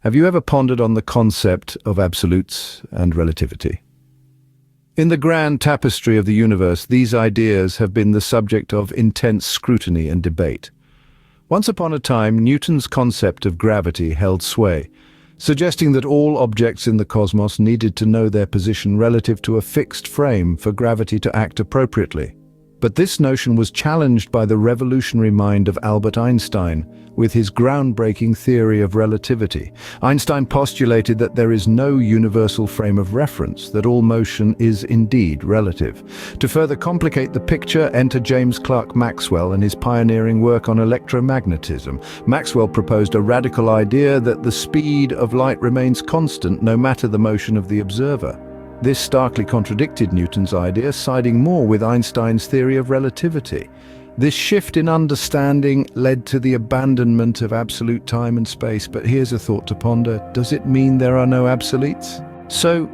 Have you ever pondered on the concept of absolutes and relativity? In the grand tapestry of the universe, these ideas have been the subject of intense scrutiny and debate. Once upon a time, Newton's concept of gravity held sway, suggesting that all objects in the cosmos needed to know their position relative to a fixed frame for gravity to act appropriately. But this notion was challenged by the revolutionary mind of Albert Einstein with his groundbreaking theory of relativity. Einstein postulated that there is no universal frame of reference, that all motion is indeed relative. To further complicate the picture, enter James Clerk Maxwell and his pioneering work on electromagnetism. Maxwell proposed a radical idea that the speed of light remains constant no matter the motion of the observer. This starkly contradicted Newton's idea, siding more with Einstein's theory of relativity. This shift in understanding led to the abandonment of absolute time and space. But here's a thought to ponder. Does it mean there are no absolutes? So,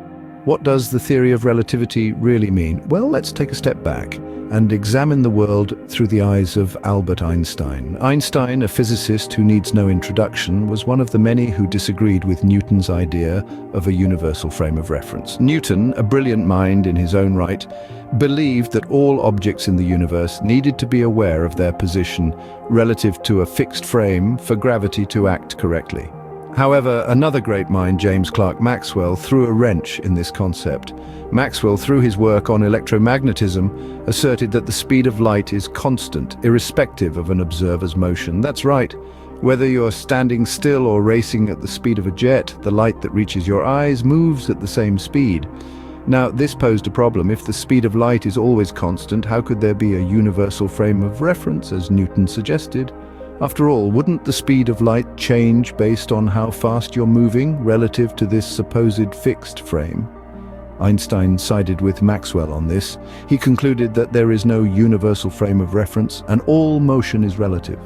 what does the theory of relativity really mean? Well, let's take a step back and examine the world through the eyes of Albert Einstein. Einstein, a physicist who needs no introduction, was one of the many who disagreed with Newton's idea of a universal frame of reference. Newton, a brilliant mind in his own right, believed that all objects in the universe needed to be aware of their position relative to a fixed frame for gravity to act correctly. However, another great mind, James Clerk Maxwell, threw a wrench in this concept. Maxwell, through his work on electromagnetism, asserted that the speed of light is constant, irrespective of an observer's motion. That's right. Whether you're standing still or racing at the speed of a jet, the light that reaches your eyes moves at the same speed. Now, this posed a problem. If the speed of light is always constant, how could there be a universal frame of reference, as Newton suggested? After all, wouldn't the speed of light change based on how fast you're moving relative to this supposed fixed frame? Einstein sided with Maxwell on this. He concluded that there is no universal frame of reference and all motion is relative.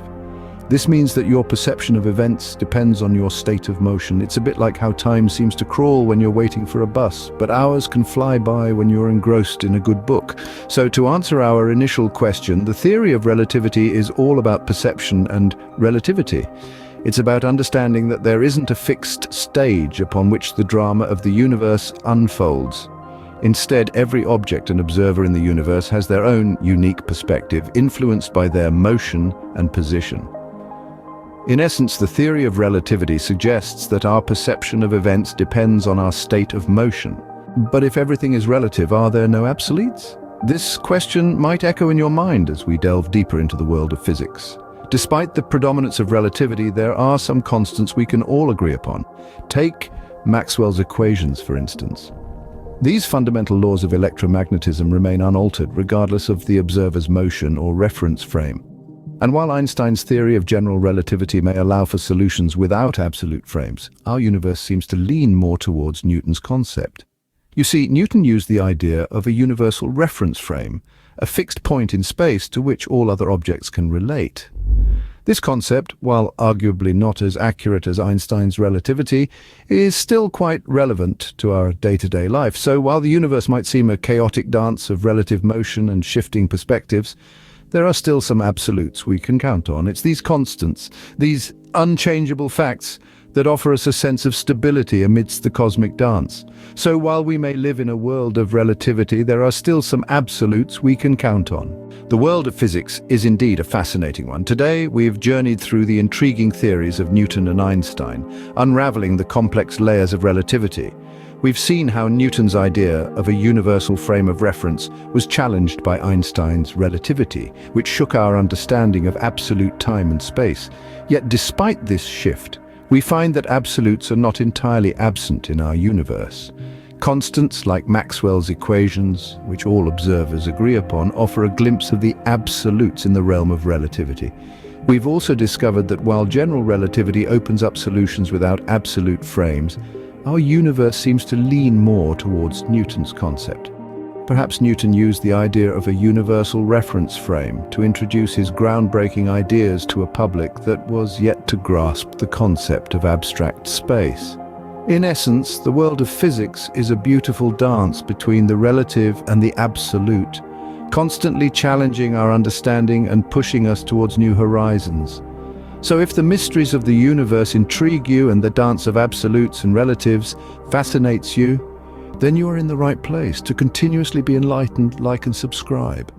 This means that your perception of events depends on your state of motion. It's a bit like how time seems to crawl when you're waiting for a bus, but hours can fly by when you're engrossed in a good book. So to answer our initial question, the theory of relativity is all about perception and relativity. It's about understanding that there isn't a fixed stage upon which the drama of the universe unfolds. Instead, every object and observer in the universe has their own unique perspective, influenced by their motion and position. In essence, the theory of relativity suggests that our perception of events depends on our state of motion. But if everything is relative, are there no absolutes? This question might echo in your mind as we delve deeper into the world of physics. Despite the predominance of relativity, there are some constants we can all agree upon. Take Maxwell's equations, for instance. These fundamental laws of electromagnetism remain unaltered regardless of the observer's motion or reference frame. And while Einstein's theory of general relativity may allow for solutions without absolute frames, our universe seems to lean more towards Newton's concept. You see, Newton used the idea of a universal reference frame, a fixed point in space to which all other objects can relate. This concept, while arguably not as accurate as Einstein's relativity, is still quite relevant to our day-to-day life. So while the universe might seem a chaotic dance of relative motion and shifting perspectives, there are still some absolutes we can count on. It's these constants, these unchangeable facts, that offer us a sense of stability amidst the cosmic dance. So while we may live in a world of relativity, there are still some absolutes we can count on. The world of physics is indeed a fascinating one. Today, we've journeyed through the intriguing theories of Newton and Einstein, unraveling the complex layers of relativity. We've seen how Newton's idea of a universal frame of reference was challenged by Einstein's relativity, which shook our understanding of absolute time and space. Yet despite this shift, we find that absolutes are not entirely absent in our universe. Constants like Maxwell's equations, which all observers agree upon, offer a glimpse of the absolutes in the realm of relativity. We've also discovered that while general relativity opens up solutions without absolute frames, our universe seems to lean more towards Newton's concept. Perhaps Newton used the idea of a universal reference frame to introduce his groundbreaking ideas to a public that was yet to grasp the concept of abstract space. In essence, the world of physics is a beautiful dance between the relative and the absolute, constantly challenging our understanding and pushing us towards new horizons. So if the mysteries of the universe intrigue you and the dance of absolutes and relatives fascinates you, then you are in the right place to continuously be enlightened. Like and subscribe.